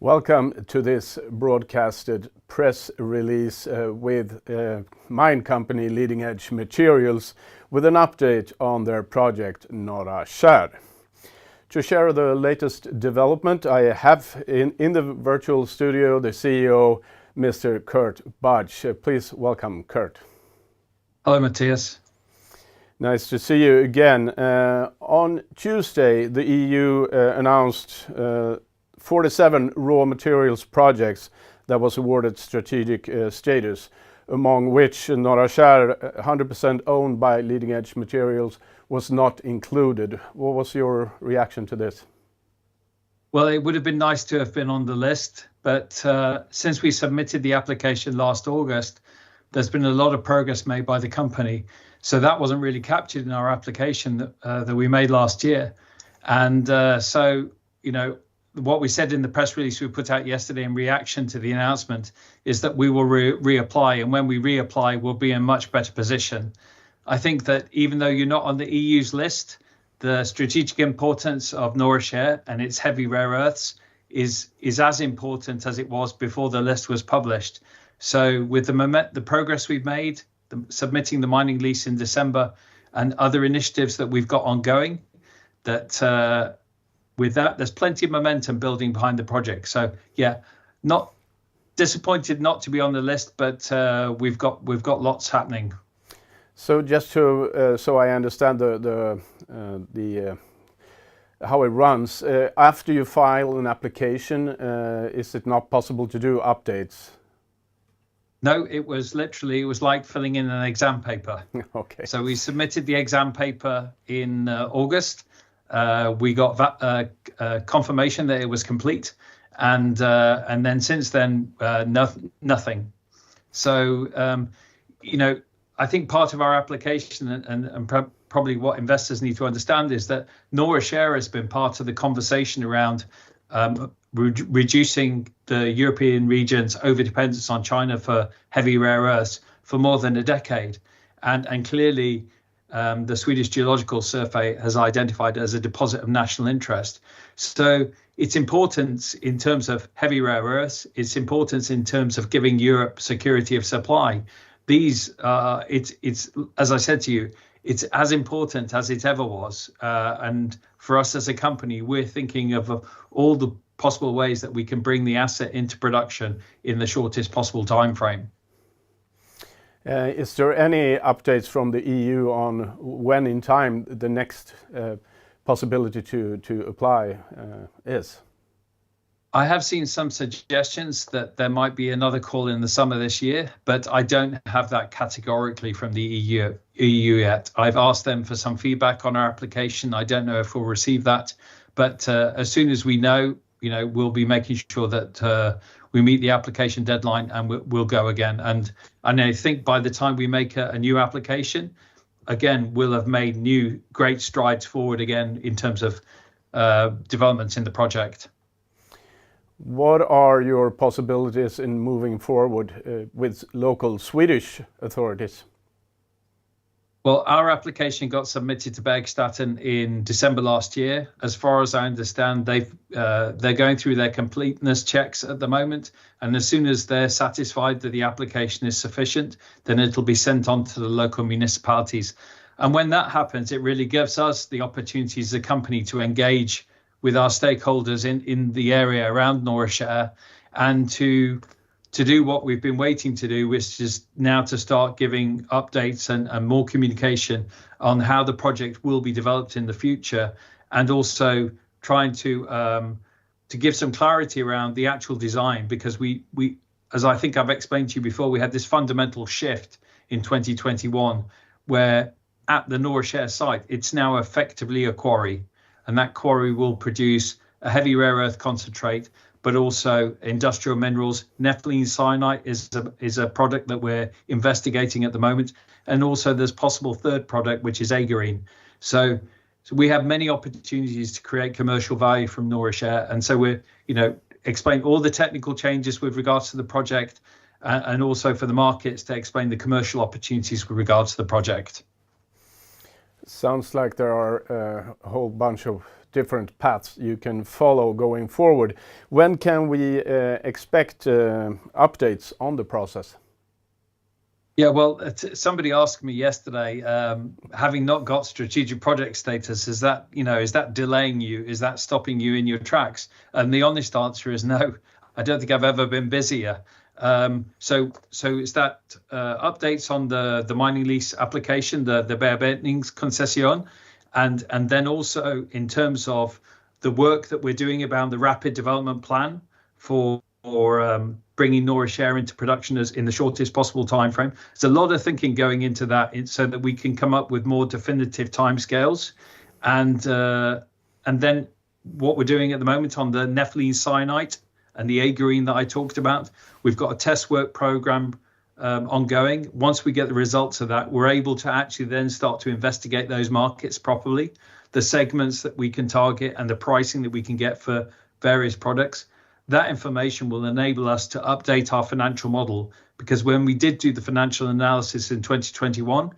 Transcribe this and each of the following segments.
Welcome to this broadcasted press release with mine company Leading Edge Materials with an update on their project Norra Kärr. To share the latest development, I have in the virtual studio the CEO, Mr. Kurt Budge. Please welcome Kurt. Hello, Matthias. Nice to see you again. On Tuesday, the EU announced 47 raw materials projects that was awarded strategic status, among which Norra Kärr, 100% owned by Leading Edge Materials, was not included. What was your reaction to this? Well, it would have been nice to have been on the list, but since we submitted the application last August, there's been a lot of progress made by the company. So that wasn't really captured in our application that we made last year. And what we said in the press release we put out yesterday in reaction to the announcement is that we will reapply. And when we reapply, we'll be in a much better position. I think that even though you're not on the EU's list, the strategic importance of Norra Kärr and its heavy rare earths is as important as it was before the list was published. So with the progress we've made, submitting the mining lease in December and other initiatives that we've got ongoing, with that, there's plenty of momentum building behind the project. So yeah, not disappointed not to be on the list, but we've got lots happening. So just to so I understand how it runs, after you file an application, is it not possible to do updates? No, it was like filling in an exam paper. Okay. So we submitted the exam paper in August. We got confirmation that it was complete, and then since then nothing. So I think part of our application and probably what investors need to understand is that Norra Kärr has been part of the conversation around reducing the European region's overdependence on China for heavy rare earths for more than a decade, and clearly. The Swedish Geological Survey has identified it as a deposit of national interest. So its importance in terms of heavy rare earths, its importance in terms of giving Europe security of supply. These, it's as I said to you, it's as important as it ever was. And for us as a company, we're thinking of all the possible ways that we can bring the asset into production in the shortest possible time frame. Is there any updates from the EU on when in time the next possibility to apply is? I have seen some suggestions that there might be another call in the summer this year, but I don't have that categorically from the EU yet. I've asked them for some feedback on our application. I don't know if we'll receive that, but as soon as we know, we'll be making sure that we meet the application deadline and we'll go again. And I think by the time we make a new application, again, we'll have made new great strides forward again in terms of developments in the project. What are your possibilities in moving forward with local Swedish authorities? Well, our application got submitted to Bergstaten in December last year. As far as I understand, they're going through their completeness checks at the moment. And as soon as they're satisfied that the application is sufficient, then it'll be sent on to the local municipalities. And when that happens, it really gives us the opportunity as a company to engage with our stakeholders in the area around Norra Kärr and to do what we've been waiting to do, which is now to start giving updates and more communication on how the project will be developed in the future, and also trying to give some clarity around the actual design, because we as I think I've explained to you before, we had this fundamental shift in 2021 where at the Norra Kärr site, it's now effectively a quarry, and that quarry will produce a heavy rare earth concentrate, but also industrial minerals. Nepheline cyanide is a product that we're investigating at the moment. And also there's possible third product, which is agarine. So we have many opportunities to create commercial value from Norra Kärr. And so we're, explain all the technical changes with regards to the project and also for the markets to explain the commercial opportunities with regards to the project. Sounds like there are a whole bunch of different paths you can follow going forward. When can we expect updates on the process? Yeah, well, somebody asked me yesterday, having not got strategic project status, is that delaying you? Is that stopping you in your tracks? And the honest answer is no. I don't think I've ever been busier. So it's that updates on the mining lease application, the bearbetningskoncession, and then also in terms of the work that we're doing about the rapid development plan for bringing Norra Kärr into production in the shortest possible time frame. There's a lot of thinking going into that so that we can come up with more definitive timescales. And then what we're doing at the moment on the nepheline cyanide and the agarine that I talked about, we've got a test work program ongoing. Once we get the results of that, we're able to actually then start to investigate those markets properly, the segments that we can target and the pricing that we can get for various products. That information will enable us to update our financial model, because when we did do the financial analysis in 2021,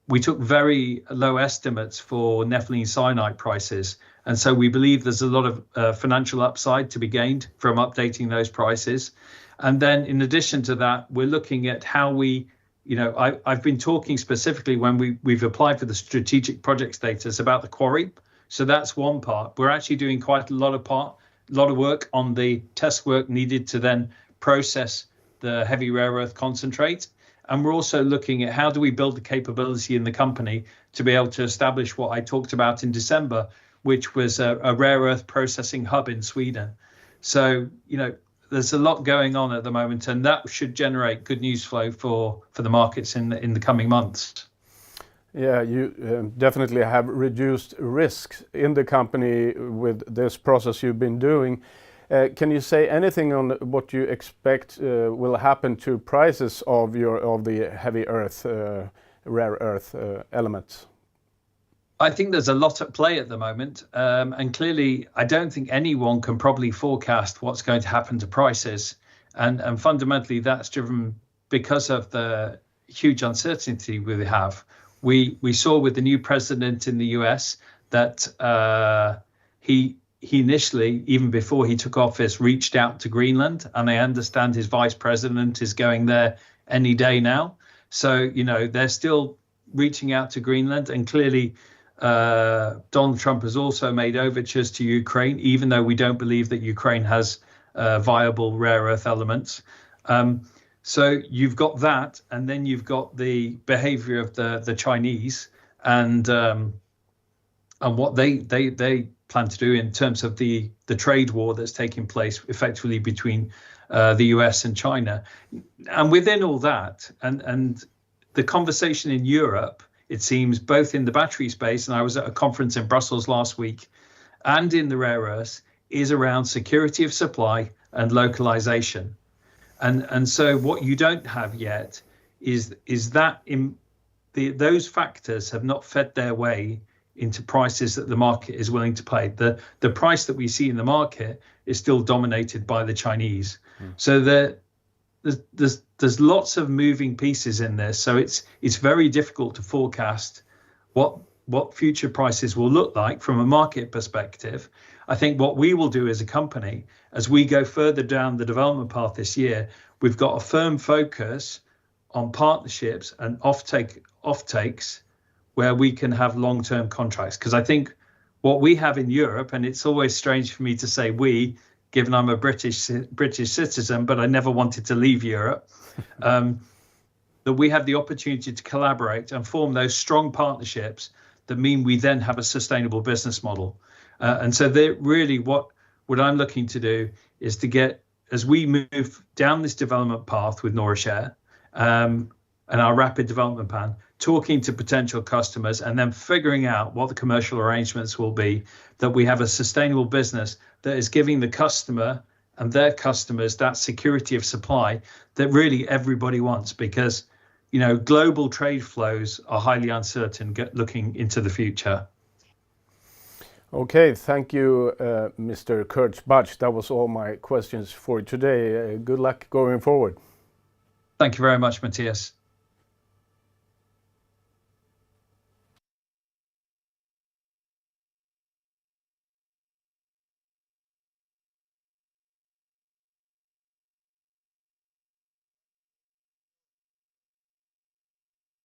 we took very low estimates for nepheline cyanide prices. And so we believe there's a lot of financial upside to be gained from updating those prices. And then in addition to that, we're looking at how we, I've been talking specifically when we've applied for the strategic project status about the quarry. So that's one part. We're actually doing quite a lot of work on the test work needed to then process the heavy rare earth concentrate. And we're also looking at how do we build the capability in the company to be able to establish what I talked about in December, which was a rare earth processing hub in Sweden. So, there's a lot going on at the moment, and that should generate good news flow for the markets in the coming months. Yeah, you definitely have reduced risks in the company with this process you've been doing. Can you say anything on what you expect will happen to prices of the heavy earth, rare earth elements? I think there's a lot at play at the moment, and clearly I don't think anyone can probably forecast what's going to happen to prices, and fundamentally that's driven because of the huge uncertainty we have. We saw with the new president in the US that he initially, even before he took office, reached out to Greenland, and I understand his vice president is going there any day now. So, they're still reaching out to Greenland, and clearly Donald Trump has also made overtures to Ukraine, even though we don't believe that Ukraine has viable rare earth elements. So you've got that, and then you've got the behavior of the Chinese and what they plan to do in terms of the trade war that's taking place effectively between the US and China. And within all that, and the conversation in Europe, it seems, both in the battery space, and I was at a conference in Brussels last week, and in the rare earths, is around security of supply and localization. And so what you don't have yet is that those factors have not fed their way into prices that the market is willing to pay. The price that we see in the market is still dominated by the Chinese. So there's lots of moving pieces in this. So it's very difficult to forecast what future prices will look like from a market perspective. I think what we will do as a company, as we go further down the development path this year, we've got a firm focus on partnerships and offtakes where we can have long-term contracts. Because I think what we have in Europe, and it's always strange for me to say we, given I'm a British citizen, but I never wanted to leave Europe, that we have the opportunity to collaborate and form those strong partnerships that mean we then have a sustainable business model. And so really what I'm looking to do is to get, as we move down this development path with Norra Kärr and our rapid development plan, talking to potential customers and then figuring out what the commercial arrangements will be, that we have a sustainable business that is giving the customer and their customers that security of supply that really everybody wants, because global trade flows are highly uncertain looking into the future. Okay, thank you, Mr. Kurt Budge. That was all my questions for today. Good luck going forward. Thank you very much, Matthias.